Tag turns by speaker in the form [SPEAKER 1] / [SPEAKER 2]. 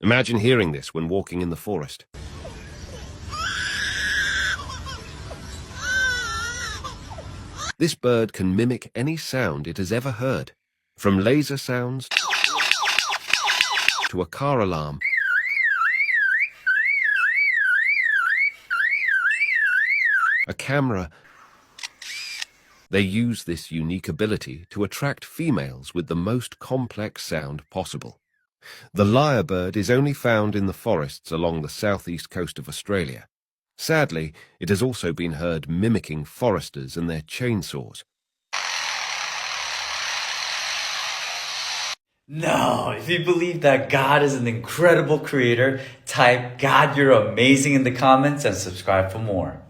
[SPEAKER 1] Imagine hearing this when walking in the forest. This bird can mimic any sound it has ever heard, from laser sounds to a car alarm, a camera. They use this unique ability to attract females with the most complex sound possible. The lyrebird is only found in the forests along the southeast coast of Australia. Sadly, it has also been heard mimicking foresters and their chainsaws.
[SPEAKER 2] No, if you believe that God is an incredible creator, type "God, you're amazing" in the comments and subscribe for more.